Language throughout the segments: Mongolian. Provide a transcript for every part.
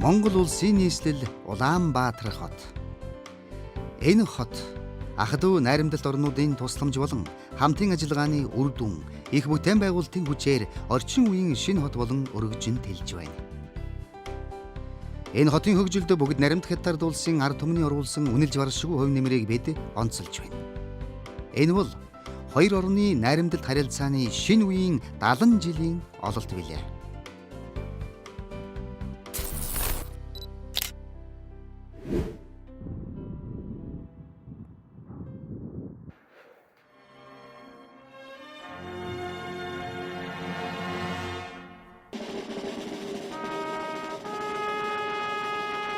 Монгол улсын нийслэл Улаанбаатар хот. Энэ хот ах トゥ найрамдалт орнуудын тусламж болон хамтын ажиллагааны үр дүн их бүтээн байгуулалтын хүчээр орчин үеийн шинэ хот болон өргөжин тэлж байна. Энэ хотын хөгжилд бүгд наримт хятадд улсын ард түмний оруулсан үнэлж баршгүй хувь нэмрийг бид онцолж байна. Энэ бол хоёр орны найрамдалт харилцааны шинэ үеийн 70 жилийн ололт билээ.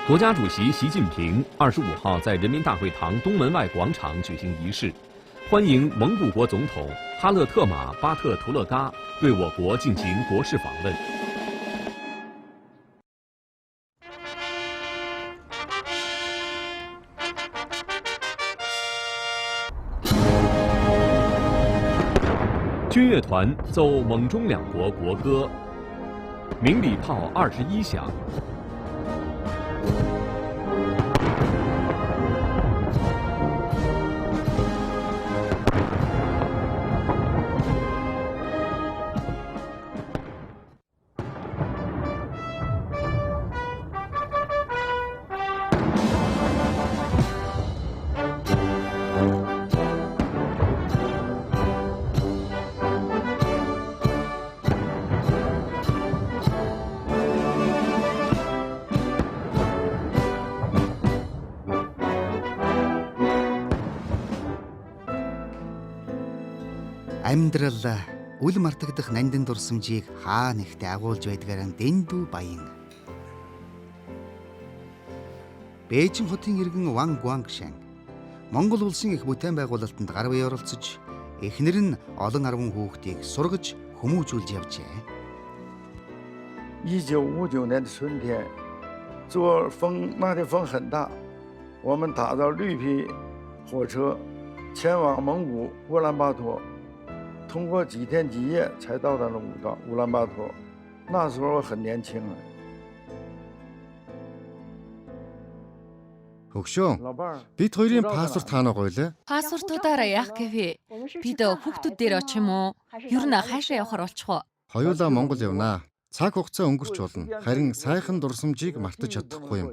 国家主席习近平25号在人民大会堂东门外广场举行仪式，欢迎蒙古国总统哈勒特马巴特图勒嘎对我国进行国事访问。军乐团奏蒙中两国国歌，鸣礼炮21响。Амьдрал үл мартагдах нандин дурсамжийг хаа нэгтээ агуулж байдгаараа дэндүү баян. Бээжин хотын иргэн Ван Гуангшан Монгол улсын их бүтээн байгуулалтанд гар буй оролцож, эхнэр нь олон 10 хүүхдийг сургаж хүмүүжүүлж явжээ. 1959年的春天，那天风很大，我们打到绿皮火车前往蒙古乌兰巴托。 通过几天几夜才到达了乌兰巴托。那时候我很年轻啊。 Хөгшөө. Бид хоёрын паспорт хаана гойлоо? Паспортуудаараа яах гэвэ? Бид хүүхдүүд дээр очих юм уу? Юу н хаашаа явахаар болчих вэ? Хоёулаа Монгол явнаа. Цаг хугацаа өнгөрч болно. Харин сайхан дурсамжийг мартаж чадахгүй юм.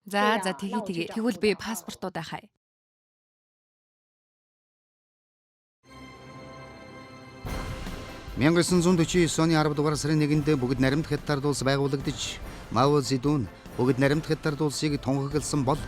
За тэгээ. Тэгвэл би паспортуудаа хай. 1949 оны 10 дугаар сарын 1-нд бүгд наримт хятадд улс байгуулагдаж, Мао Цзэдун бүгд наримт хятадд улсыг тунхагласан бол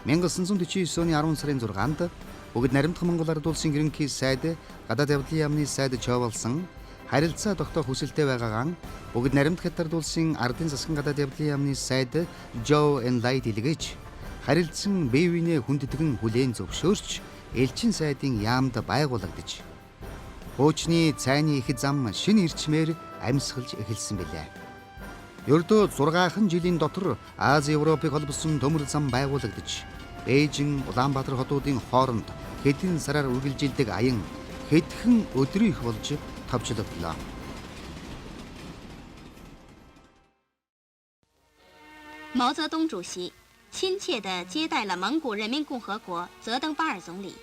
1949 оны 10 сарын 6-нд бүгд наримт Монгол ард улсын ерөнхий сайд гадаад явдлын яамны сайд Човолсон харилцаа тогтоох хүсэлтэй байгаагаан бүгд наримт хятадд улсын ардын засгийн гадаад явдлын яамны сайд Жоо Энлай дэлгэж харилцан бие биенээ хүндэтгэн хүлээн зөвшөөрч элчин сайдын яамд байгуулагдаж Хоочны цайны их зам шинэ ирчмээр амьсгалж эхэлсэн билээ. Ердөө 6 жилийн дотор Ази Европыг холбосон төмөр зам байгуулагдаж, Бээжин, Улаанбаатар хотуудын хооронд хэдэн сараар үргэлжилдэг аян хэдхэн өдрийнх болж товчлогдлоо. 毛泽东主席亲切地接待了蒙古人民共和国泽登巴尔总理。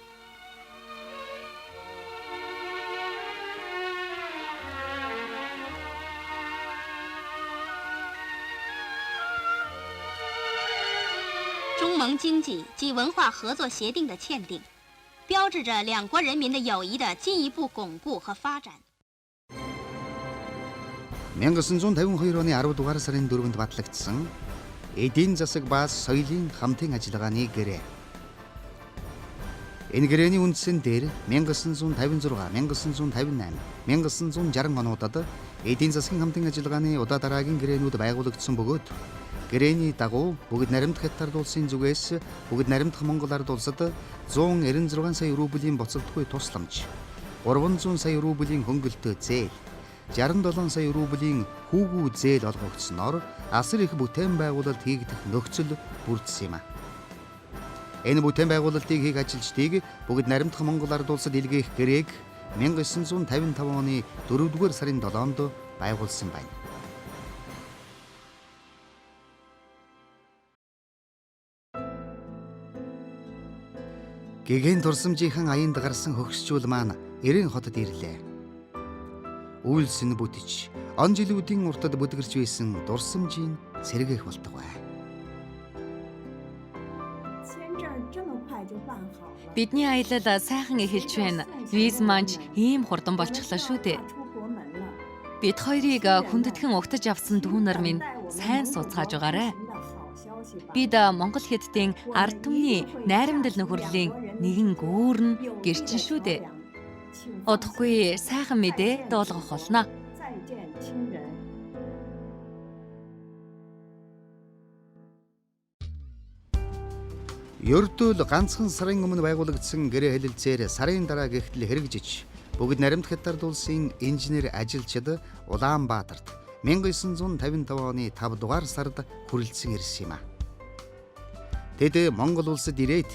中蒙经济及文化合作协定的签订，标志着两国人民的友谊的进一步巩固和发展。 1952 оны 10 дугаар сарын 4-нд батлагдсан эдийн засаг бааз соёлын хамтын ажиллагааны гэрээ. Энэ гэрээний үндсэн дээр 1956, 1958, 1960 онуудад эдийн засгийн хамтын ажиллагааны удаа дараагийн гэрээнүүд байгуулагдсан бөгөөд гэрээний дагуу бүгд наримт хятадд улсын зүгээс бүгд наримт Монгол ард улсад 196 сая рублийн боцолтгүй тусламж, 300 сая рублийн хөнгөлтөө зээл, 67 сая рублийн хүүгүү зээл олгогдсноор асар их бүтээн байгуулалт хийгдэх нөхцөл бүрдсэн юм а. Энэ бүтээн байгуулалтыг хийх ажилчдыг бүгд наримт Монгол ард улсад илгээх гэрээг 1955 оны 4-р сарын 7-нд байгуулсан байна. Гэгээн дурсамжийнхан аянд гарсан хөгшчүүл маань Эрен хотод ирлээ. Үйлсэн бүтэж, он жилүүдийн уртад бүдгэрч байсан дурсамжийн сэргээх болтугай. Бидний аялал сайхан эхэлж байна. Виз маань ийм хурдан болчихлоо шүү дээ. Бид хоёрыг хүндэтгэн угтаж авсан дүүнер минь сайн суцгааж байгаарэ. Бид Монгол хэдтийн ард түмний найрамдал нөхөрлийн нэгэн гүүр нь гэрчин шүү дээ. Удахгүй сайхан мэдээ дуулгах болно. Ердөөл ганцхан сарын өмнө байгуулагдсан гэрээ хэлэлцээр сарын дараа гэгтэл хэрэгжиж бүгд наримт хятад улсын инженер ажилчид Улаанбаатарт 1955 оны 5 дугаар сард хүрэлцэн ирсэн юм а. Тэд Монгол улсад ирээд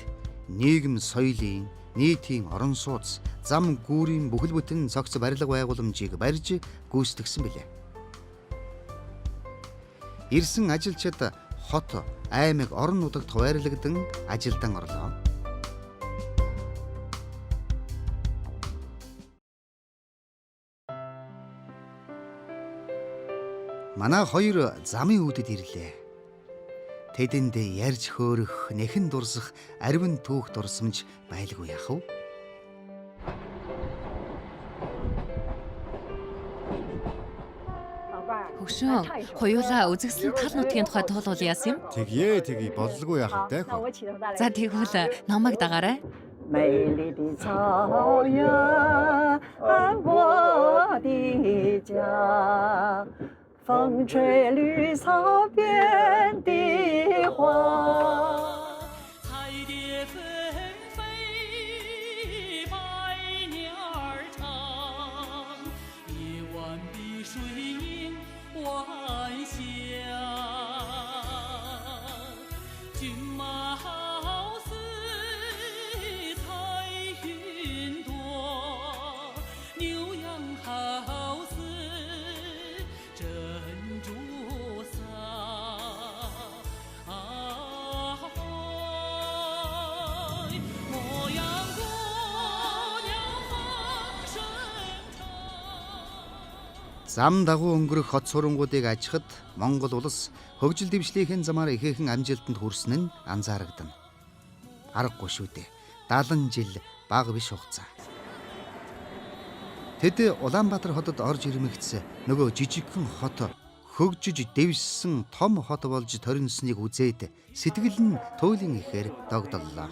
нийгэм соёлын, нийтийн орон сууц, зам гүүрийн бүхэл бүтэн цогц барилга байгууламжийг барьж гүйцэтгэсэн билээ. Ирсэн ажилчид хот, аймаг, орон нутагт хуваарлагдсан ажилдан орлоо. Манай хоёр замын үүдэд ирлээ. Тэдэнд ярьж хөөрөх, нэхэн дурсах, арвин түүх дурсамж байлгүй яах вэ? Хөгшөө, хоёулаа үзэгсэн тал нутгийн тухай туулал яасан юм? Тэгье боллгүй яах вэ? За тэгвэл намайг дагаарай. 美丽的草原，我的家，风吹绿草遍地花。 彩蝶纷飞，百鸟儿唱，夜晚碧水映晚霞。骏马好似彩云朵，牛羊好似珍珠撒。模样过了风声长。 Зам дагуу өнгөрөх хот сурангуудыг ажихад Монгол улс хөгжил дэвшлийнхээ замаар ихээхэн амжилтанд хүрсэн нь анзаарагдана. Аргагүй шүү дээ. 70 жил бага биш хугацаа. Тэд Улаанбаатар хотод орж ирмэгц нөгөө жижигхэн хот хөгжиж дэвшсэн том хот болж торинсныг үзээд сэтгэл нь туйлын ихээр догдоллоо.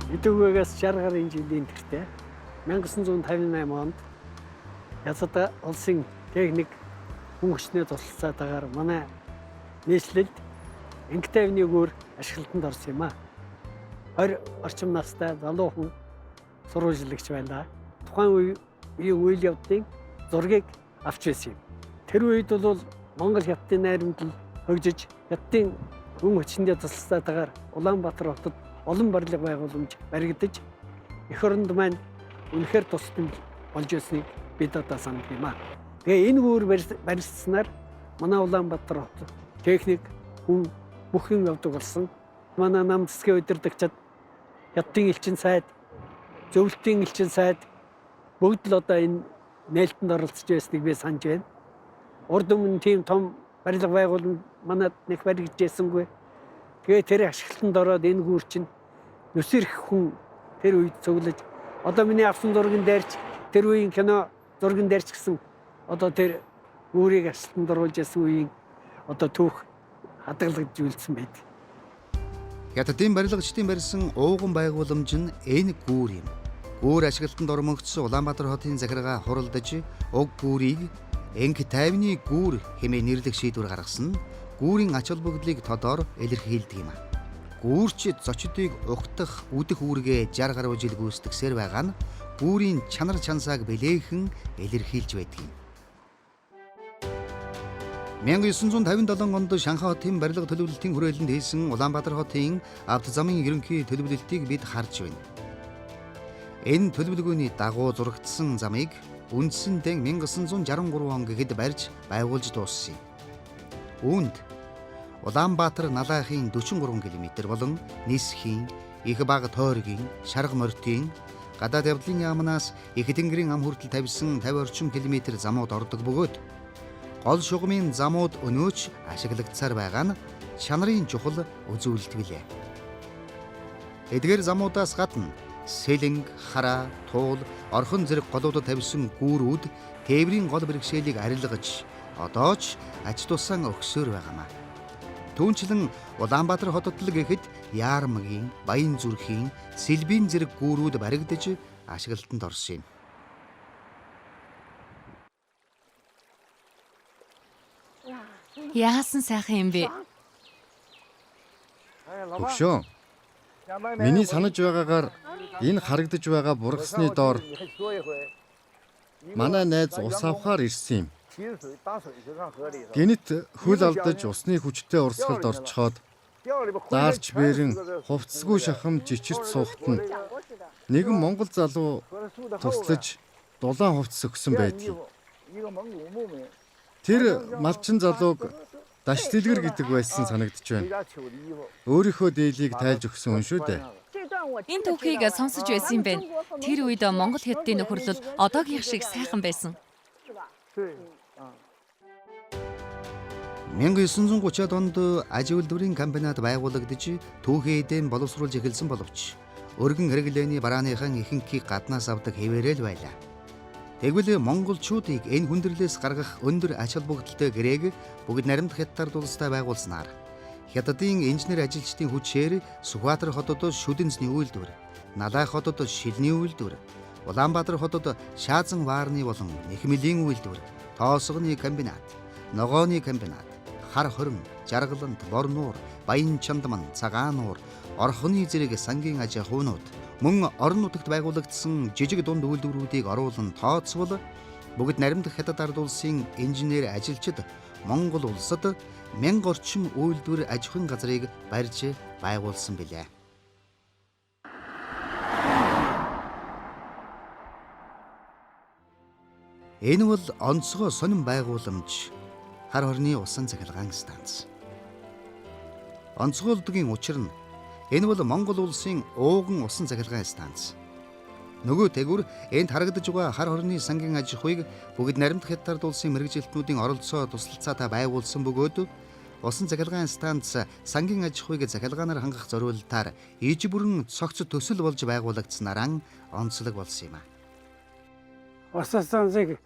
Эдгүүгээс 60 гаруй жилийн тэртээ 1958 онд Язад улсын техник хүн хүчний тусалцаатаагаар манай нийслэлд Ангитай авны гүүр ашиглалтанд орсон юм а. 20 орчим настай залуу хүн сурвалжлагч байлаа. Тухайн үеийн үйл явдлын зургийг авч байсан юм. Тэр үед бол Монгол хятадын найрамдал хөгжиж хятадын хүн хүчний тусалцаатаагаар Улаанбаатар хотод олон барилга байгууламж баригдаж эх оронд маань үнэхээр тусламж болж байсныг бид одоо санах юм а. Тэгээ энэ гүүр барилдсанаар манай Улаанбаатар хот техник хүн бүх юм явдаг болсон. Манай нам засгийн удирдагчид хятадын элчин сайд, зөвлөлтийн элчин сайд бүгд л одоо энэ нээлтэнд оролцож байсныг би санаж байна. Урд өмнө тийм том барилга байгууламж манад нэг баригдажсангүй. Тэгээ тэр ашиглалтанд ороод энэ гүүр чинь нүсэрх хүн тэр үед цуглаж одоо миний авсан зургийн дайрч тэр үеийн кино зургийн дайрч гэсэн одоо тэр гүүрийг ашиглалтанд оруулж ясан үеийн одоо түүх хадгалагдж үлдсэн байд. Хятадын барилгачдын барьсан ууган байгууламж нь энэ гүүр юм. Гүүр ашиглалтанд ормогдсон Улаанбаатар хотын захиргаа хуралдаж уг гүүрийг Ангитай авны гүүр хэмээн нэрлэх шийдвэр гаргасан нь гүүрийн ач холбогдлыг тодор илэрхийлдэг юм а. Гүүрч зочдыг угтах, үдэх үүргээ 60 гаруй жил гүйцэтгсээр байгаа нь гүүрийн чанар чансааг билээхэн илэрхийлж байдаг юм. 1957 онд Шанхай хотын барилга төлөвлөлтийн хүрээлэнд хийсэн Улаанбаатар хотын авто замын ерөнхий төлөвлөлтийг бид харж байна. Энэ төлөвлөгөөний дагуу зурагдсан замыг үндсэн дээн 1963 он гэхэд барьж байгуулж дууссан юм. Үүнд Улаанбаатар налайхын 43 км болон Нисхийн, Их баг тойргийн, Шарга морьтын гадаад явдлын яамнаас Их тэнгэрийн ам хүртэл тавьсан 50 орчим километр замууд ордог бөгөөд гол шугамын замууд өнөөч ашиглагдсаар байгаа нь чанарын чухал үзүүлэлт билээ. Эдгээр замуудаас гадна Сэлэнг, Хараа, Туул, Орхон зэрэг голуудад тавьсан гүүрүүд тээврийн гол бэрхшээлийг арилгаж одоо ч аж туссан өгсөөр байгаамаа. Түүнчлэн Улаанбаатар хотод л гэхэд Яармгийн, Баян зүрхийн, Сэлбийн зэрэг гүүрүүд баригдаж ашиглалтанд орсон юм. Яасан сайхан юм бэ? Хөгшөө. Миний санаж байгаагаар энэ харагдаж байгаа бургасны доор манай найз ус авахаар ирсэн юм. Гэнэт хөл алдаж усны хүчтэй урсгалд орчхоод даарч бэрэн хувцсгүй шахам жичирт суухт нь нэгэн монгол залуу туслаж дулаан хувцс өгсөн байдгийг. Тэр малчин залууг даш дэлгэр гэдэг байсан санагдаж байна. Өөрийнхөө дээлийг тайлж өгсөн хүн шүү дээ. Энэ түүхийг сонсож байсан юм байна. Тэр үед Монгол хятадын нөхөрлөл одоогийн шиг сайхан байсан. 1930-аад онд аж үйлдвэрийн комбинат байгуулагдаж түүхий эдээн боловсруулж эхэлсэн боловч өргөн хэрэглээний барааныхан ихэнхийг гаднаас авдаг хэвээрэл байлаа. Тэгвэл монголчуудыг энэ хүндрэлээс гаргах өндөр ач холбогдолтой гэрээг бүгд наримт хятад улстай байгуулснаар хятадын инженер ажилчдын хүчээр Сүхбаатар хотод шүдэнцний үйлдвэр, Налайх хотод шилний үйлдвэр, Улаанбаатар хотод шаазан ваарны болон нэхмэлийн үйлдвэр, тоосгоны комбинат, ногооны комбинат, хар хорин, жаргалант, борнуур, баян чандман, цагаануур, орхоны зэрэг сангийн аж ахуйнууд мөн орон нутагт байгуулагдсан жижиг дунд үйлдвэрүүдийг оруулан тооцвол бүгд наримт хятад ард улсын инженер ажилчид Монгол улсад 1000 орчим үйлдвэр аж ахуйн газрыг барьж байгуулсан билээ. Энэ бол онцгой сонин байгууламж хар хорны усан цахилгаан станц. Онцгойлдгийн учир нь энэ бол Монгол улсын ууган усан цахилгаан станц. Нөгөө тэгүр энд харагдаж байгаа хар хорны сангийн аж ахуйг бүгд наримт хятад улсын мэргэжилтнүүдийн оролцоо тусалцаатай байгуулсан бөгөөд усан цахилгаан станц сангийн аж ахуйг цахилгаанаар хангах зориулалтаар иж бүрэн цогц төсөл болж байгуулагдсанараа онцлог болсон юм а. Усан станцыг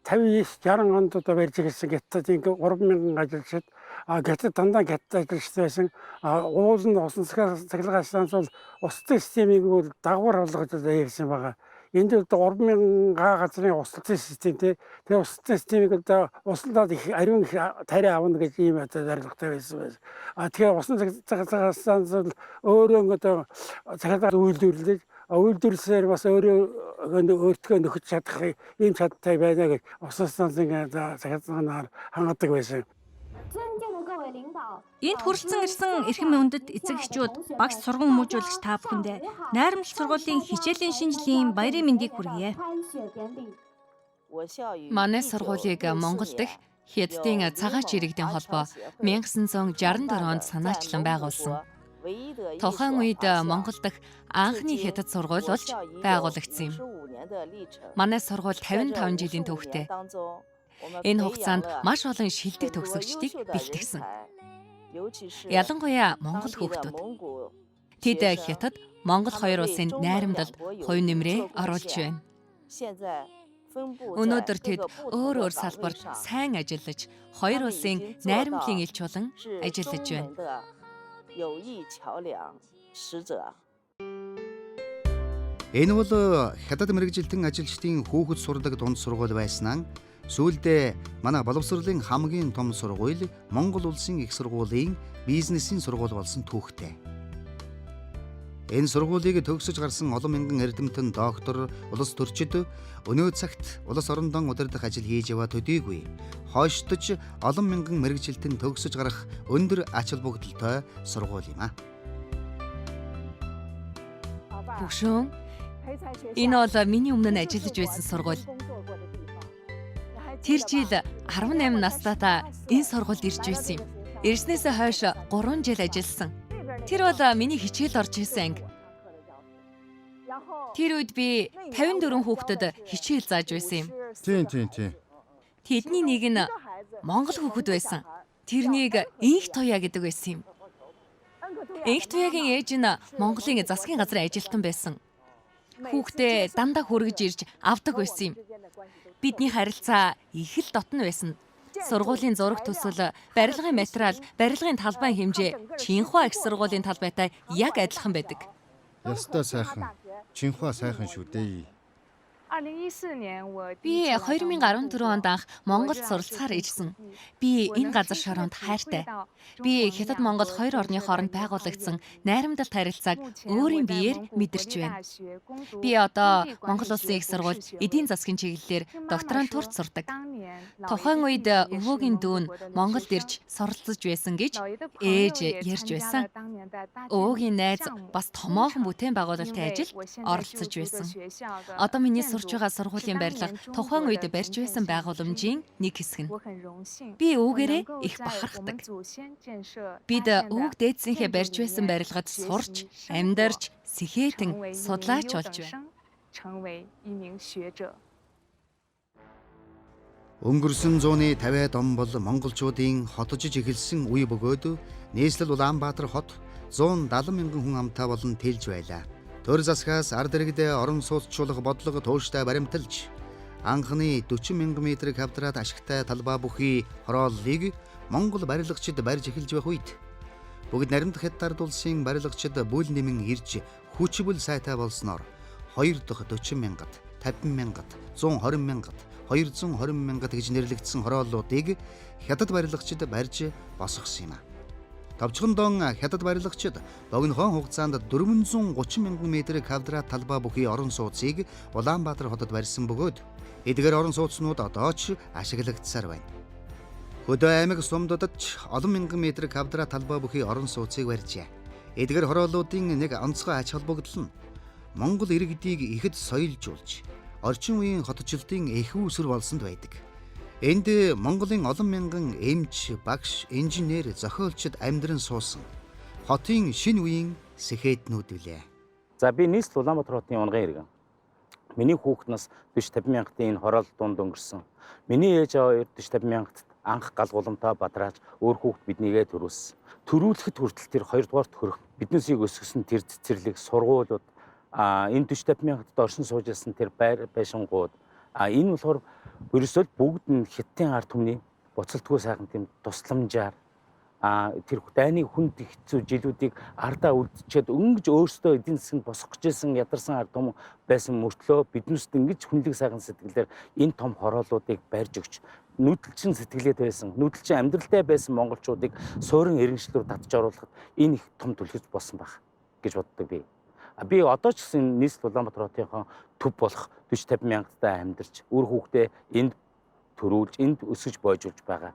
50-60 онд барьж ирсэн Хятадын 3000 ажилчид Хятад дандаа Хятад ажилчид байсан. Уулын усан цахилгаан станц бол устай системийг бол дагавар болгож ирсэн байгаа. Энд бол 3000 газрын устай систем тэгээ устай системийг одоо услаад их ариун тариа авна гэж ийм зорилготой байсан. Тэгээ усан цахилгаан станц бол өөрөө одоо цахилгаан үйлдвэрлэж үйлдвэрлэлээр бас өөртөө нөхөж чадах ийм чадтай байна гэж усан станцын цахилгаанаар хангадаг байсан. Энд хүрэлцэн ирсэн эрхэм хүндэт эцэг эхчүүд багш сургууль хүмүүжүүлэгч та бүхэндээ найрамдал сургуулийн хичээлийн шинжилгээний баярын мэндийг хүргье. Манай сургуулийг Монгол дахь Хятадын цагаач иргэдийн холбоо 1964 онд санаачлан байгуулсан. Тухайн үед Монгол дахь анхны хятад сургууль болж байгуулагдсан юм. Манай сургууль 55 жилийн түүхтэй. Энэ хугацаанд маш олон шилдэг төгсөгчдийг бэлтгэсэн. Ялангуяа Монгол хүүхдүүд. Тэд хятад Монгол хоёр улсын найрамдалд хувь нэмрээ оруулж байна. Өнөөдөр тэд өөр салбарт сайн ажиллаж, хоёр улсын найрамдлын элч болон ажиллаж байна. Энэ бол хятад мэргэжилтэн ажилчдын хүүхэд сурдаг дунд сургууль байснаа сүүлдээ манай боловсролын хамгийн том сургууль Монгол улсын их сургуулийн бизнесийн сургууль болсон түүхтэй. Энэ сургуулийг төгсөж гарсан олон мянган эрдэмтэн, доктор, улс төрчид өнөө цагт улс орондон удирдах ажил хийж яваа төдийгүй хойштож олон мянган мэргэжилтэн төгсөж гарах өндөр ач холбогдолтой сургууль юм а. Хөгшөө, энэ бол миний өмнө нь ажиллаж байсан сургууль. Тэр жил 18 настайдаа энэ сургуульд ирж байсан юм. Ирснээсээ хойш 3 жил ажилласан. Тэр бол миний хичээл орж исэн анги. Тэр үед би 54 хүүхдэд хичээл зааж байсан юм. Тийм. Тэдний нэг нь Монгол хүүхэд байсан. Тэрнийг Инх Туяа гэдэг байсан юм. Инх Туяагийн ээж нь Монголын засгийн газрын ажилтан байсан. Хүүхдээ дандаа хүргэж ирж авдаг байсан юм. Бидний харилцаа их л дотн байсан. Сургуулийн зураг төсөл, барилгын материал, барилгын талбайн хэмжээ Чинхua их сургуулийн талбайтай яг адилхан байдаг. Ястай сайхан. Чинхua сайхан шүү дээ. Би 2014 онд анх Монголд суралцахаар ирсэн. Би энэ газар шороонд хайртай. Би Хятад Монгол хоёр орны хооронд байгуулагдсан найрамдалт харилцааг өөрийн биеэр мэдэрч байна. Би одоо Монгол Улсын их сургууль эдийн засгийн чиглэлээр докторантурт сурдаг. Тухайн үед өвөөгийн дүүн Монголд ирж суралцж байсан гэж ээж ярьж байсан. Өвөөгийн найз бас томоохон бүтээн байгуулалтын ажилд оролцож байсан. Одоо миний сурч байгаа сургуулийн барилга тухайн үед барьж байсан байгууламжийн нэг хэсэг нь. Би өвгөрөө их бахархдаг. Бид өвг дээдсийнхээ барьж байсан барилгад сурч, амьдарч, сэхэтэн судлаач болж байна. Өнгөрсөн зууны 50-аад он бол монголчуудын хотожиж эхэлсэн үе бөгөөд нийслэл Улаанбаатар хот 170 мянган хүн амтай болон тэлж байлаа. Төр засгаас ард иргэдээ орон сууцчлах бодлого тууштай баримталж анхны 40 мянган метр квадрат ашигтай талбай бүхий хорооллыг Монгол барилгачид барьж эхэлж байх үед бүгд наримдах хятад улсын барилгачид бүл нэмэн ирж хүчбэл сайтай болсноор 2 дахь 40 мянгад, 50 мянгад, 120 мянгад, 220 мянгад гэж нэрлэгдсэн хорооллуудыг хятад барилгачид барьж босгосон юм а. Товчхондон хятад барилгачид богинохон хугацаанд 430 мянган метр квадрат талбай бүхий орон сууцыг Улаанбаатар хотод барьсан бөгөөд эдгээр орон сууцнууд одоо ч ашиглагдсаар байна. Хөдөө аймаг сумдад ч олон мянган метр квадрат талбай бүхий орон сууцыг барьжээ. Эдгээр хорооллуудын нэг онцгой ач холбогдол нь Монгол иргэдийг ихэд соёлжуулж орчин үеийн хотчлтын их үүсвэр болсонд байдаг. Энд Монголын олон мянган эмч, багш, инженер, зохиолчид амьдран суусан хотын шинэ үеийн сэхэтнүүд билээ. За би нийслэл Улаанбаатар хотын унган иргэн. Миний хүүхэд нас 40-50 мянгатын энэ хороол дунд өнгөрсөн. Миний ээж аваа 40-50 мянгад анх галгууламтай бадрааж өөр хүүхэд биднийгээ төрүүлсэн. Төрүүлэхэд хүртэл тэр 2 дугаарт хөрөх биднээсийг өсгсөн тэр цэцэрлэг сургуулиуд энэ 40-50 мянгад оршин сууж ирсэн тэр байр байшингууд энэ болохоор ерөөсөө бүгд нь хятадын ард түмний буцалтгүй сайхан тийм тусламжаар тэр дайны хүнд хэцүү жилүүдийг ардаа үлдчихэд өнгөж өөрсдөө эдийн засганд босгох гэжсэн ядарсан ард түмэн байсан мөртлөө биднээсд ингэж хүнлэг сайхан сэтгэлээр энэ том хорооллуудыг барьж өгч нүүдэлчин сэтгэлээд байсан нүүдэлчин амьдралтай байсан монголчуудыг суурин иргэншлүүр татж оруулахад энэ их том түлхэж болсон байх гэж боддог би. Би одоо ч гэсэн нийслэл Улаанбаатар хотынхон төв болох 40-50 мянгадтай амьдарч үр хүүхдээ энд төрүүлж энд өсөж бойжуулж байгаа.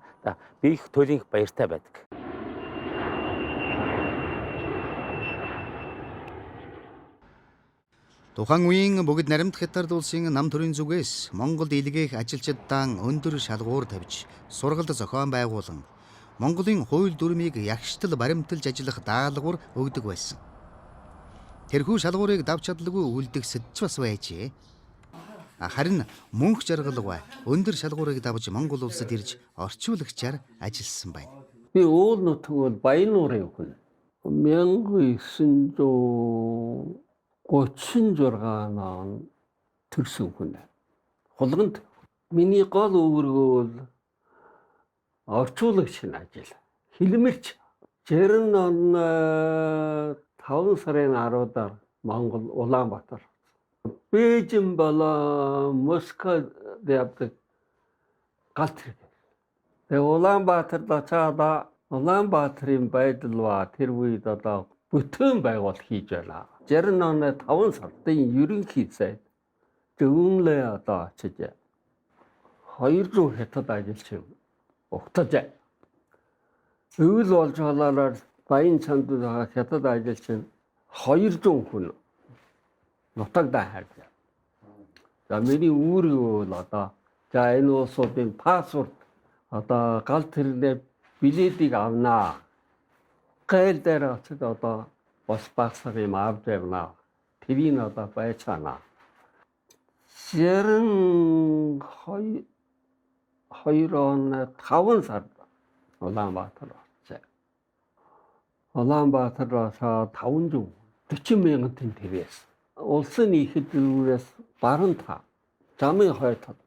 Би их туйлын их баяртай байдаг. Тухайн үеийн бүгд наримдах хятад улсын нам төрийн зүгээс Монголд илгээх ажилчиддан өндөр шалгуур тавьж сургалт зохион байгуулан Монголын хууль дүрмийг ягштал баримталж ажиллах даалгавар өгдөг байсан. Тэрхүү шалгуурыг давч чадлагүй үлдэх сэдж бас байжээ. Харин мөнх жаргалгүй өндөр шалгуурыг давж Монгол улсад ирж орчуулагчаар ажилласан байна. Би уул нутаг бол Баянуурын хүн. 1936 он төрсөн хүн. Хулганд миний гол өвөргөө бол орчуулагч ажил. Хилмэрч 60 он 5 сарын 10-аар Монгол Улаанбаатар. Бээжин болоо Москвад явдаг галт хэрэг. Тэгээ Улаанбаатарт очоод Улаанбаатарын байдал ба тэр үед одоо бүтээн байгуул хийж байна. 60 оны 5 сарын ерөнхий сайд зөвлөө одоо очиж 200 хятад ажилчин угтаж. Өвөл болж болоод Баян чанд хятад ажилчин 200 хүн нутагдаа хайрлаа. За миний үүрэг бол одоо За энэ улсуудын паспорт одоо гал тэрнээ билетийг авнаа. Гайл дээр очиж одоо бас багсаг юм авч явна. Тэрийг одоо байцгаана. 92 оны 5 сард Улаанбаатар очив. Улаанбаатараас 540 мянган тэнтэрээс улсын ихэд дүүрээс баруун та замын хойтод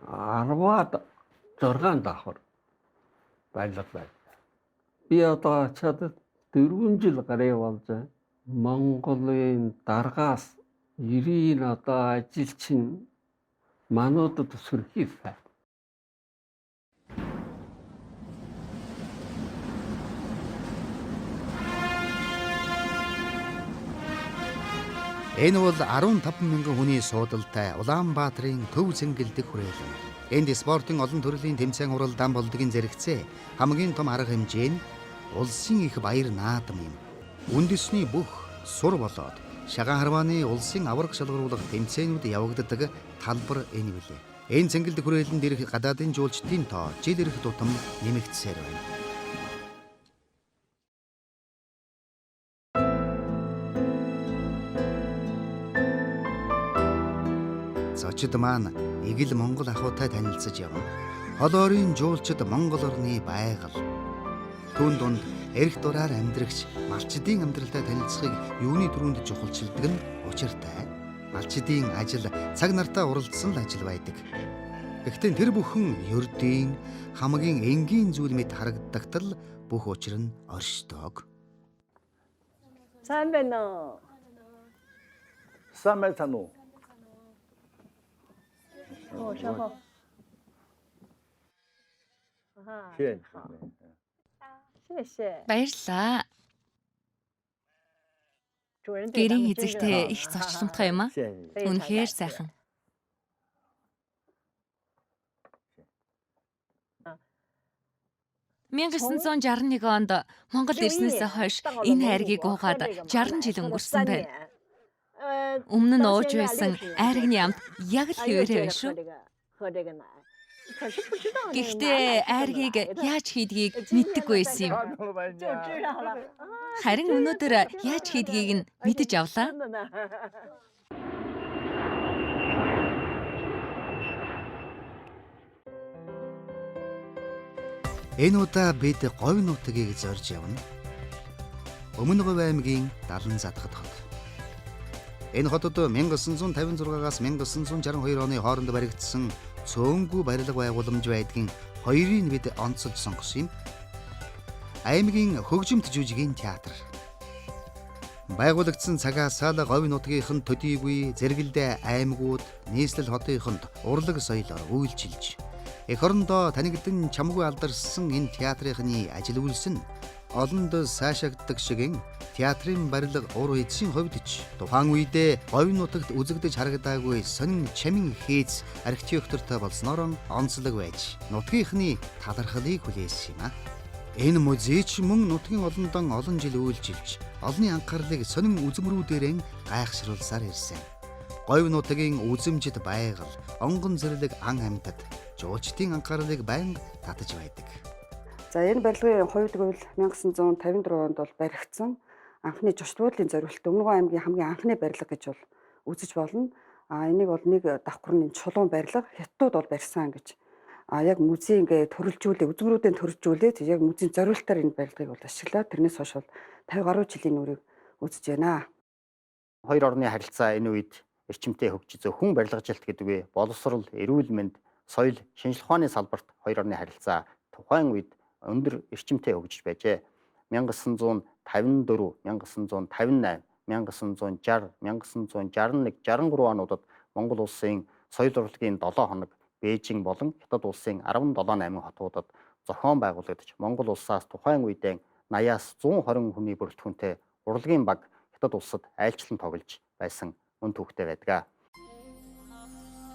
10-аад 6 давхар байлга байна. Би одоо чадад 4 жил гарыг болж Монголын даргаас 90 одоо ажилчин мануудад сүрхий байна. Энэ бол 15 мянган хүний суудалтай Улаанбаатарын төв цэнгэл дэх хүрээлэн. Энд спортын олон төрлийн тэмцээн хуралдаан болдгийн зэрэгцээ хамгийн том арга хэмжээ нь улсын их баяр наадам юм. Үндэсний бүх сур болоод шагаан харвааны улсын аварга шалгаруулах тэмцээнүүд явагддаг талбар энэ билээ. Энэ цэнгэл дэх хүрээлэнд ирэх гадаадын жуулчдын тоо жил ирэх тутам нэмэгдсээр байна. Зочид маань эгэл Монгол ахуйтай танилцаж явна. Хол ойрын жуулчид Монгол орны байгаль, түүн дунд эрх дураар амьдрагч малчдын амьдралтай танилцахыг юуны түрүүнд чухалчилдаг нь учиртай. Малчдын ажил цаг нартаа уралдсан л ажил байдаг. Гэхдээ тэр бүхэн ердийн хамгийн энгийн зүйл мэт харагддагт л бүх учир нь оршдог. Сайн байна уу? Сайн байна уу? Баярлалаа. Гэрийн эзэгтэй их зочломтгой юм аа. Үнэхээр сайхан. (1961) онд Монгол ирснээс хойш энэ хайргийг уугаад 60 жил өнгөрсөн байна. Өмнө нь ууж байсан айргны амт яг л хэвээрээ байна шүү. Гэхдээ айргийг яаж хийдгийг мэддэггүй байсан юм. Харин өнөөдөр яаж хийдгийг нь мэдэж авлаа. Энэ удаа бид Говь нутгийг зорж явна. Өмнө Говь аймгийн Далан задгад хот. Энэ хотод 1956-аас 1962 оны хооронд баригдсан цөөнгүй барилга байгууламж байдгийн хоёрыг бид онцолж сонгосон юм. Аймгийн хөгжимт жүжигийн театр. Байгуулагдсан цагаас л Говь нутгийнхэн төдийгүй зэрэгэлдээ аймагуд нийслэл хотынхонд урлаг соёлоор үйлчилж эх орондоо танигдсан чамгүй алдарсан энэ театрынхны ажил үйлс нь олонд сайшаагддаг шигэн театрын барилга ур эцсийн хувьд ч тухайн үедээ Говь нутагт үзэгдэж харагдаагүй сонин чамин хээц архитектуртай болсноор онцлог байж нутгийнхны талархлыг хүлээсэн юм а. Энэ музей ч мөн нутгийн олондон олон жил үйлчилж олонний анхаарлыг сонин үзмрүүдээр гайхшруулсаар ирсэн. Говь нутгийн үзэмжит байгаль, онгон зэрлэг ан амьтад жуулчдын анхаарлыг байнга татаж байдаг. За энэ барилгын хувьд гэвэл 1954 онд бол баригдсан анхны журчлуулын зориулт Өмнө Говь аймгийн хамгийн анхны барилга гэж бол үзэж болно. Энийг бол нэг давхарны чулуун барилга хятадууд бол барьсан гэж. Яг музей ингээ төрөлжүүлээ, үзмрүүдийн төрөлжүүлээд яг музейн зориултаар энэ барилгыг бол ашиглаад тэрнээс хойш бол 50 гаруй жилийн үрийг үзэж байна. Хоёр орны харилцаа энэ үед эрчимтэй хөгжиж зөвхөн барилгажилт гэдэг үе боловсрол, эрүүл мэнд, соёл, шинжлэх ухааны салбарт хоёр орны харилцаа тухайн үед өндөр эрчимтэй хөгжиж байжээ. 1954, 1958, 1960, 1961, 63 онуудад Монгол улсын соёл урлагийн 7 хоног Бээжин болон Хятад улсын 17 аймаг хотуудад зохион байгуулагдаж Монгол улсаас тухайн үедээ 80-аас 120 хүний бүрэлдэхүүнтэй урлагийн баг Хятад улсад айлчлан тоглож байсан мөн түүхтэй байдаг.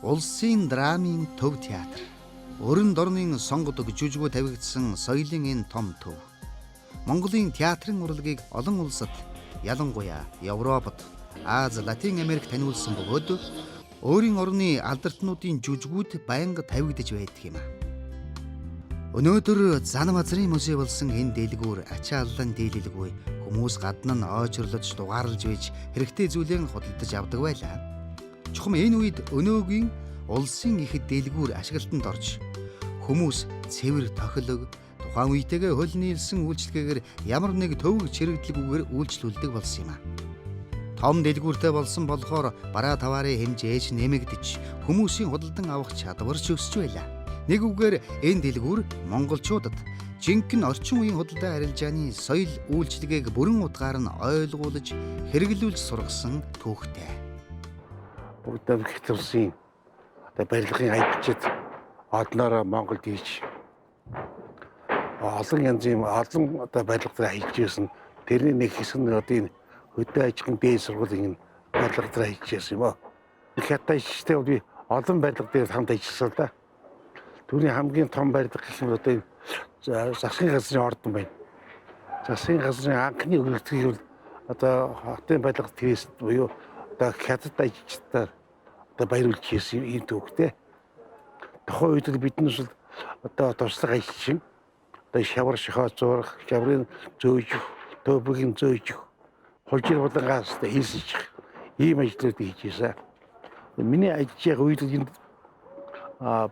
Улсын драмын төв театр. Өрн дорны сонгодог жүжигүү тавигдсан соёлын энэ том төв. Монголын театрын урлагийг олон улсад, ялангуяа Европод, Аз, Латин Америк таниулсан бөгөөд өөрийн орны алдартнуудын жүжгүүд байнга тавигдж байдаг юм а. Өнөөдөр зан мазрын мөсөө болсон энэ дэлгүүр ачааллан дийлэлгүй хүмүүс гадна нь ойжрлож дугаарлаж байж хэрэгтэй зүйлээ худалдаж авдаг байлаа. Чухам энэ үед өнөөгийн улсын их дэлгүүр ашиглалтанд орж хүмүүс цэвэр тохилог тухайн үетэйгээ хөл нийлсэн үйлчлэгээр ямар нэг төвөг чирэгдлэгүйгээр үйлчлүүлдэг болсон юм а. Том дэлгүүртэй болсон болохоор бараа таваарын хэмжээж нэмэгдэж хүмүүсийн худалдан авах чадвар ч өсч байлаа. Нэг үгээр энэ дэлгүүр монголчуудад жинхэнэ орчин үеийн худалдаа арилжааны соёл үйлчилгээг бүрэн утгаар нь ойлгуулж хэрэглүүлж сургасан түүхтэй. Бүгд их улсын барилгын аялалчид одноороо Монголд ийж олон янзын олон барилга дээр ажиллаж байсан. Тэрний нэг хэсэг нь одоо энэ хөдөө аж ахуйн дээд сургуулийн барилга дээр ажиллаж байсан юм аа. Их хатааштай би олон барилга дээр хамт ажилласан л да. Түүний хамгийн том барилга гэх юм одоо засгийн газрын ордон байна. Засгийн газрын анхны өгөгдгийг бол одоо хотын барилга тэрээс буюу одоо хятад ажилчдаар одоо баяруулж хийсэн юм түүхтэй. Тухайн үед биднээс одоо туслах ажилчин одоо шавар шохоо зурах, шаврын зөөж, төвөгийн зөөж, хожир булангаас хийсэж ийм ажлууд хийжсэн. Миний ажиллаж байгаа үед энэ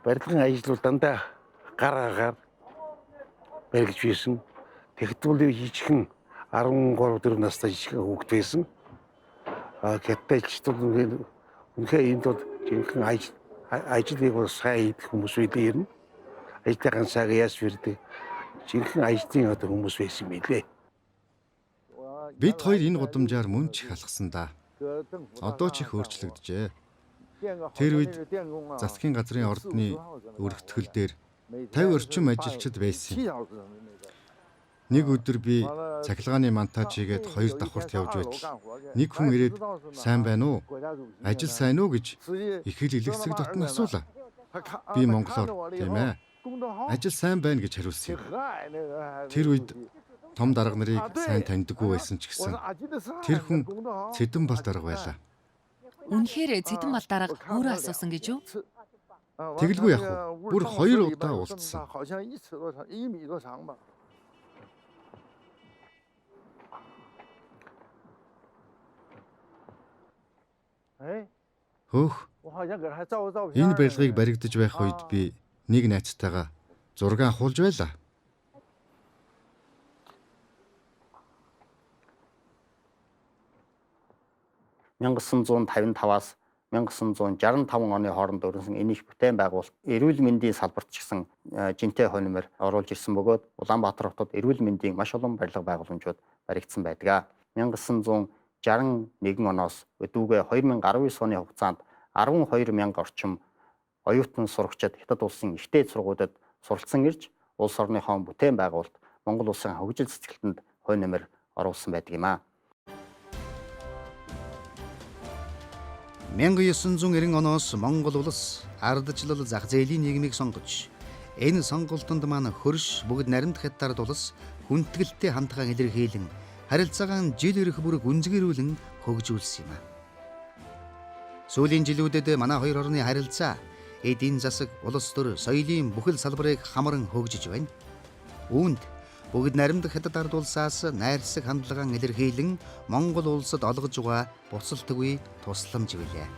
барилгын ажил бол дандаа гар баригдж байсан. Тэгтвэл жижигхэн 13-4 настай жижигхэн хүүхэд байсан. Хятадчд бол үнэхээр энд бол жинхэнэ ажлыг бол сайн хийх хүмүүс үедээ ирнэ. Ажлынхаа сайхан яас вэрдэг жинхэнэ ажлын одоо хүмүүс байсан юм билээ. Бид хоёр энэ гудамжаар мөн ч их алхсан да. Одоо ч их өөрчлөгдөжээ. Тэр үед засгийн газрын ордны өргөтгөл дээр 50 орчим ажилчид байсан. Нэг өдөр би цахилгааны монтаж хийгээд 2 давхарт явж байтал нэг хүн ирээд сайн байна уу? Ажил сайн уу гэж их л илгэсэг дотн асуулаа. Би монголоор тийм ээ. Ажил сайн байна гэж хариулсан юм. Тэр үед том дарга нарыг сайн таньдаггүй байсан ч гэсэн тэр хүн Цэдэн бал дарга байлаа. Үнэхээр Цэдэн бал дарга өөрөө асуусан гэж юу? Тэгэлгүй яг уу. Бүр 2 удаа уулзсан. Хөөх. Энэ барилгыг баригдаж байх үед би нэг найзтайгаа зураг авахулж байлаа. (1955-аас 1965 оны хооронд өрнөсөн энэ их бүтээн байгуулалт эрүүл мэндийн салбарт ч гэсэн жинтэй хоньмор оруулж ирсэн бөгөөд Улаанбаатар хотод эрүүл мэндийн маш олон барилга байгууламжууд баригдсан байдаг. 1961 оноос өдүүгээ 2019 оны хугацаанд 12,000 орчим оюутан сурагчид Хятад улсын ихтэй сургуулиуд суралцсан ирж улс орныхоо бүтээн байгуулалт Монгол улсын хөгжил цэцгэлтэнд хоньмор оруулсан байдаг юм а. 1990 оноос Монгол улс ардчлал зах зээлийн нийгмийг сонгож энэ сонголтонд маань хөрш бүгд наримт хятад улс хүндэтгэлтэй хандхаан илэрхийлэн харилцаагаа жил ирэх бүр гүнзгийрүүлэн хөгжүүлсэн юм а. Сүүлийн жилүүдэд манай хоёр орны харилцаа эдийн засаг, улс төр, соёлын бүхэл салбарыг хамран хөгжиж байна. Үүнд бүгд наримт хятад ард улсаас найрсаг хандлагаа илэрхийлэн Монгол улсад олгож байгаа буцалтгүй тусламж билээ.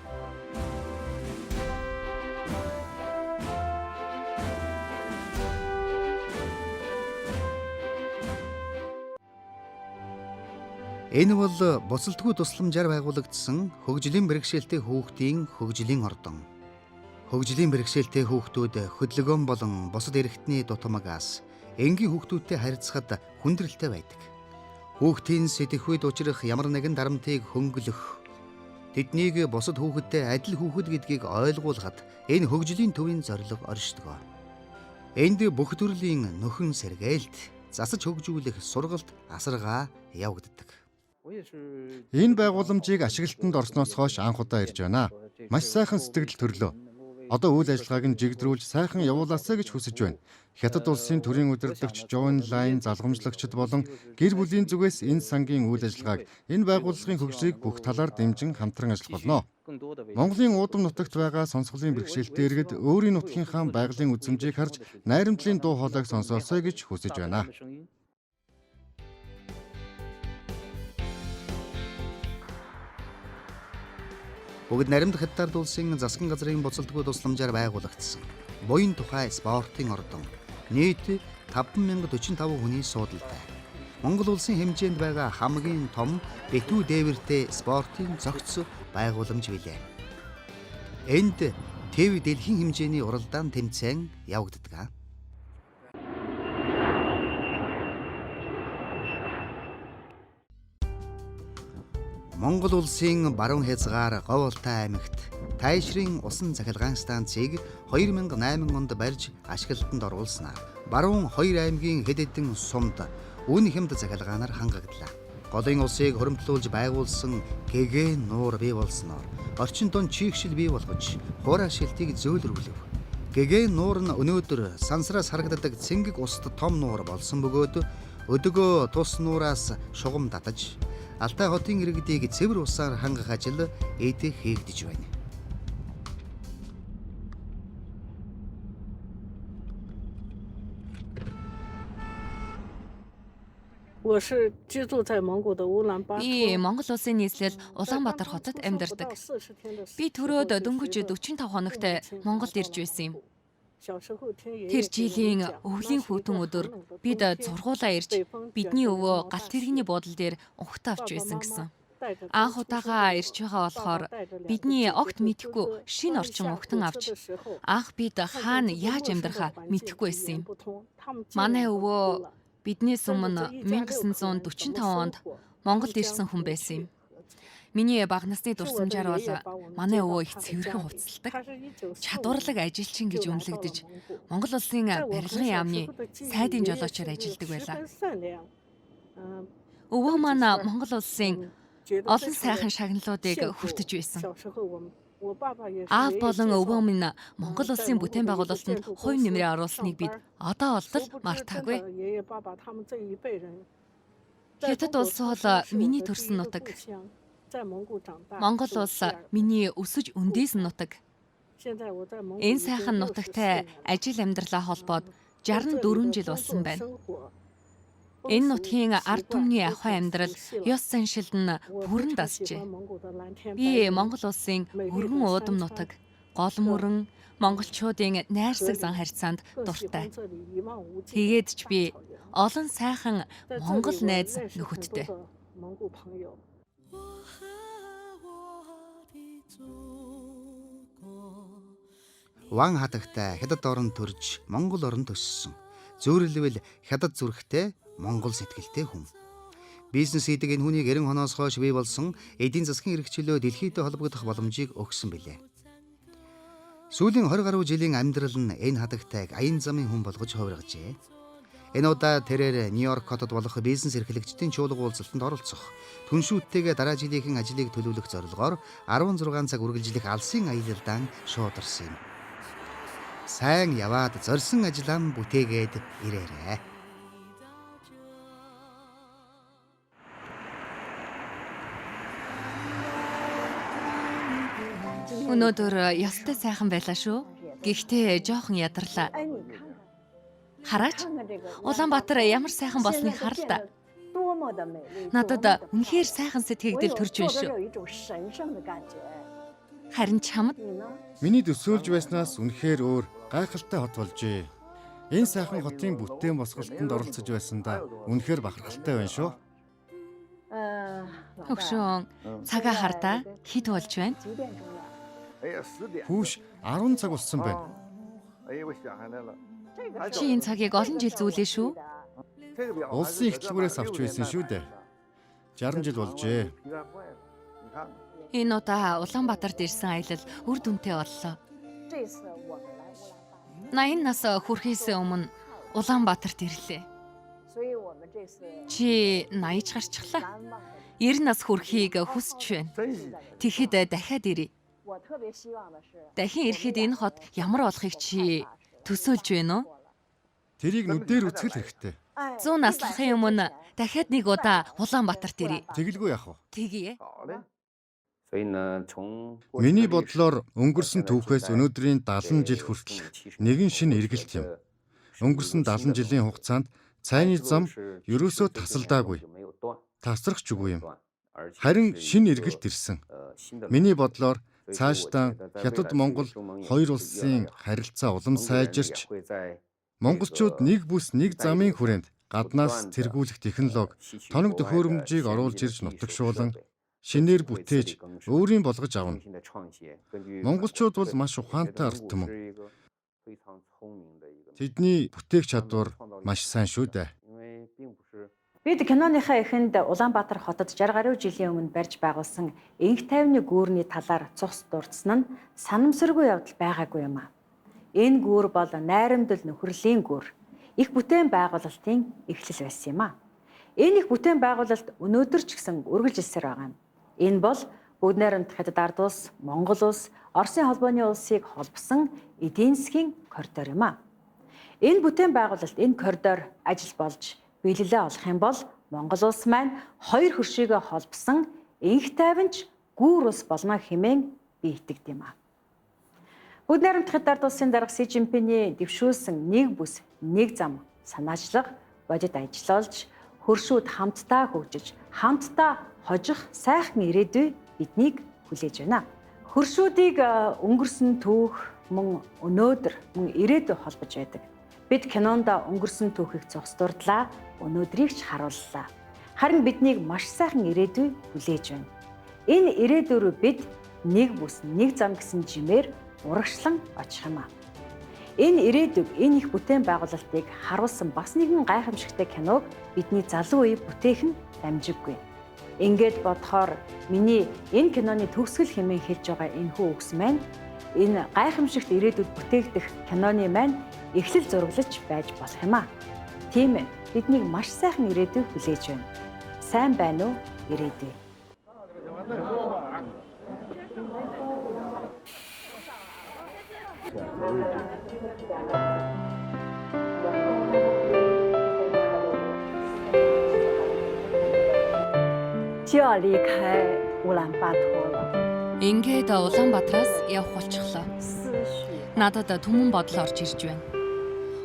Энэ бол буцалтгүй тусламжаар байгуулагдсан хөгжлийн бэрхшээлтэй хүүхдийн хөгжлийн ордон. Хөгжлийн бэрхшээлтэй хүүхдүүд хөдөлгөөн болон бусад эрхтний дутамгаас энгийн хүүхдүүдтэй харьцахад хүндрэлтэй байдаг. Хүүхдийн сэтгэхүйд учрах ямар нэгэн дарамтыг хөнгөлөх, тэднийг бусад хүүхэдтэй адил хүүхэд гэдгийг ойлгуулахад энэ хөгжлийн төвийн зорилго оршдог. Энд бүх төрлийн нөхөн сэргээлт, засаж хөгжүүлэх сургалт асаргаа явагддаг. Энэ байгууламжийг ашиглалтанд орсноос хойш анх удаа ирж байна. Маш сайхан сэтгэл төрлөө. Одоо үйл ажиллагааг нь жигдрүүлж сайхан явуулаасаа гэж хүсэж байна. Хятад улсын төрийн удирдлагч Жон Лайн залгамжлагчид болон гэр бүлийн зүгээс энэ сангийн үйл ажиллагааг энэ байгууллагын хөгжлийг бүх талаар дэмжин хамтран ажиллах болно. Монголын уудам нутагт байгаа сонсголын бэрхшээлтэй иргэд өөрийн нутгийнхаа байгалийн үзмжийг харж найрамдлын дуу хоолойг сонсоосой гэж хүсэж байна. Бүгд наримт хятад улсын засгийн газрын буцалтгүй тусламжаар байгуулагдсан буян тухай спортын ордон нийт 5045 хүний суудалтай. Монгол улсын хэмжээнд байгаа хамгийн том битүү дээвэртэй спортын зохиц байгууламж билээ. Энд ТV дэлхийн хэмжээний уралдаан тэмцээн явагддаг. Монгол улсын баруун хязгаар Говьолтой аймагт Тайшрын усан цахилгаан станцыг 2008 онд барьж ашиглалтанд оруулснаар баруун 2 аймгийн хэд хэдэн сумд үн хямд цахилгаанаар хангаглалаа. Голын усыг хуримтлуулж байгуулсан ГГ нуур бий болсноор орчин тон чийгшил бий болгож хуурай шилтийг зөөлрүүлв. ГГ нуур нь өнөөдөр сансраас харагддаг цэнгэг уст том нуур болсон бөгөөд өдөгөө тус нуураас шугам татаж Алтай хотын иргэдийг цэвэр усаар хангах ажил эд хийгдэж байна. 我是居住在蒙古的乌兰巴托。 Би Монгол улсын нийслэл Улаанбаатар хотод амьдардаг. Би төрөөд дөнгөж 45 хоногт Монголд ирж байсан юм. Тэр жилийн өвлийн хүйтэн өдөр бид зургуулаа ирж бидний өвөө галт тэрэгний буудлын дээр угтаа авч байсан гэсэн. Анх удаага ирж байгаа болохоор бидний огт мэдэхгүй шинэ орчин угтан авч анх бид хаана яаж амьдрахаа мэдэхгүй байсан юм. Манай өвөө биднээс өмнө 1945 онд Монголд ирсэн хүн байсан юм. Миний бага насны дурсамжаар бол манай өвөө их цэвэрхэн хувцалдаг. Чадварлаг ажилчин гэж үнэлэгдэж Монгол улсын барилгын яамны сайдын жолоочоор ажилладаг байлаа. Өвөө маань Монгол улсын олон сайхан шагналуудыг хүртэж байсан. Аав болон өвөө минь Монгол улсын бүтээн байгуулалтанд хувь нэмрээ оруулсныг бид одоо олдол мартаагүй. Хятад улс бол миний төрсөн нутаг. Монгол улс миний өсөж өндөөсөн нутаг. Энэ сайхан нутагтай ажил амьдралаа холбоод 64 жил болсон байна. Энэ нутгийн ард түмний ахуй амьдрал ёс заншилд нь бүрэн дасжээ. Би Монгол улсын өргөн уудам нутаг, гол мөрөн, монголчуудын найрсаг зан харьцаанд дуртай. Тэгээд ч би олон сайхан монгол найз нөхөдтэй. Ван хатагтай хятад орон төрж Монгол оронд өссөн. Зөөрлөвөл хятад зүрхтэй Монгол сэтгэлтэй хүн. Бизнес хийдэг энэ хүний 90 хоноос хойш бий болсон эдийн засгийн эрхчлөө дэлхийдээ холбогдох боломжийг өгсөн билээ. Сүүлийн 20 гаруй жилийн амьдрал нь энэ хатагтайг аян замын хүн болгож хувиргажээ. Энэ удаа тэрээр Нью-Йорк хотод болох бизнес эрхлэгчдийн чуулга уулзалтанд оролцох, түншүүдтэйгээ дараа жилийнхэн ажлыг төлөвлөх зорилгоор 16 цаг үргэлжлэх алсын аялалдаан шуударсан юм. Сайн яваад зорьсон ажлаа бүтээгээд ирээрээ. Өнөөдөр ёстой сайхан байлаа шүү. Гэхдээ жоохон ядарлаа. Хараач. Улаанбаатар ямар сайхан болсныг хар л да. Надад үнэхээр сайхан сэтгэгдэл төрж байна шүү. Харин чамд Миний төсөөлж байснаас үнэхээр өөр гайхалтай хот болжээ. Энэ сайхан хотын бүтээн босголтод оролцож байсандаа үнэхээр бахархалтай байна шүү. Хөгшөөн цагаа хардаа хэд болж байна? Хүүш 10 цаг болсон байна. Чи энэ цагийг олон жил зүйлээ шүү. Улсын их төлбөрөөс авч байсан шүү дээ. 60 жил болжээ. Энэ удаа Улаанбаатарт ирсэн аялал үр дүнтэй боллоо. 80 нас хүрэхээс өмнө Улаанбаатарт ирлээ. Чи 80 гарчихлаа. 90 нас хүрэхийг хүсэж байна. Тэгэхэд дахиад ирье. Дахин ирэхэд энэ хот ямар болохыг чи төсөөлж байна уу? Тэрийг нүдээр үзэх хэрэгтэй. 100 наслахын өмнө дахиад нэг удаа Улаанбаатарт ирье. Тэгэлгүй яах вэ? Тэгье. Миний бодлоор өнгөрсөн түүхээс өнөөдрийн 70 жил хүртэл нэгэн шинэ эргэлт юм. Өнгөрсөн 70 жилийн хугацаанд цайны зам ерөөсөө тасалдаагүй. Тасрах ч үгүй юм. Харин шинэ эргэлт ирсэн. Миний бодлоор цаашдаа Хятад Монгол хоёр улсын харилцаа улам сайжирч монголчууд нэг бүс нэг замын хүрээнд гаднаас тэргүүлэх технологи, тоног төхөөрөмжийг оруулж ирж нутагшуулан шинээр бүтээж өөрийн болгож авна. Монголчууд бол маш ухаантай ард түмэн. Тэдний бүтээх чадвар маш сайн шүү дээ. Бид киноныхаа эхэнд Улаанбаатар хотод 60 гаруй жилийн өмнө барьж байгуулсан энх тайвны гүүрний талаар цус дурдсан нь санамсаргүй явдал байгаагүй юм а. Энэ гүүр бол найрамдал нөхөрлийн гүүр. Их бүтээн байгуулалтын эхлэл байсан юм а. Энэ их бүтээн байгуулалт өнөөдөр ч гэсэн үргэлжилсээр байгаа юм. Энэ бол Бүгд найрамд Хятад ард улс, Монгол улс, Оросын холбооны улсыг холбосон эдийн засгийн коридор юм а. Энэ бүтээн байгуулалт энэ коридор ажил болж биелэлээ олох юм бол Монгол улс маань хоёр хөршийгөө холбосон энх тайванч гүүр улс болно хэмээн би итгэдэг юм а. Бүгд найрамд Хятад ард улсын дарга Си Жинпиний дэвшүүлсэн нэг бүс нэг зам санаачлага бодит ажил олж хөршүүд хамтдаа хөгжиж хамтдаа хожих сайхан ирээдүй биднийг хүлээж байна. Хөршүүдийг өнгөрсөн түүх мөн өнөөдөр мөн ирээдүй холбож байдаг. Бид кинонд өнгөрсөн түүхийг зогсдурдлаа, өнөөдрийг ч харууллаа. Харин биднийг маш сайхан ирээдүй хүлээж байна. Энэ ирээдүй рүү бид нэг бүс нэг зам гэсэн жимээр урагшлан очих юм а. Энэ ирээдүйг, энэ их бүтээн байгуулалтыг харуулсан бас нэгэн гайхамшигтай киног бидний залуу үе бүтээх нь дамжиггүй. Ингээд бодохоор миний энэ киноны төгсгөл хэмээн хэлж байгаа энэхүү үгс маань энэ гайхамшигт ирээдүйд бүтээгдэх киноны маань эхлэл зураглаж байж болох юм а. Тийм ээ, биднийг маш сайхан ирээдүй хүлээж байна. Сайн байна уу ирээдүй? Ингээд Улаанбаатараас явх болчихлоо. Надад түмэн бодол орж ирж байна.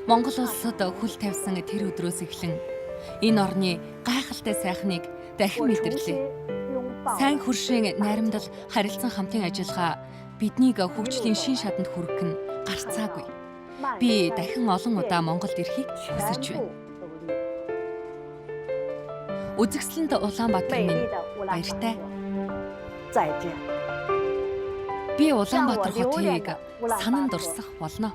Монгол улсад хөл тавьсан тэр өдрөөс эхлэн энэ орны гайхалтай сайхныг дахин мэдэрлээ. Сайн хөршийн найрамдал харилцан хамтын ажиллагаа биднийг хөгжлийн шин шатанд хүргэх нь гарцаагүй. Би дахин олон удаа Монголд ирэхийг хүсэж байна. Үзэгсэлэнд Улаанбаатар минь баяртай. Би Улаанбаатар хотыг санан дурсах болно.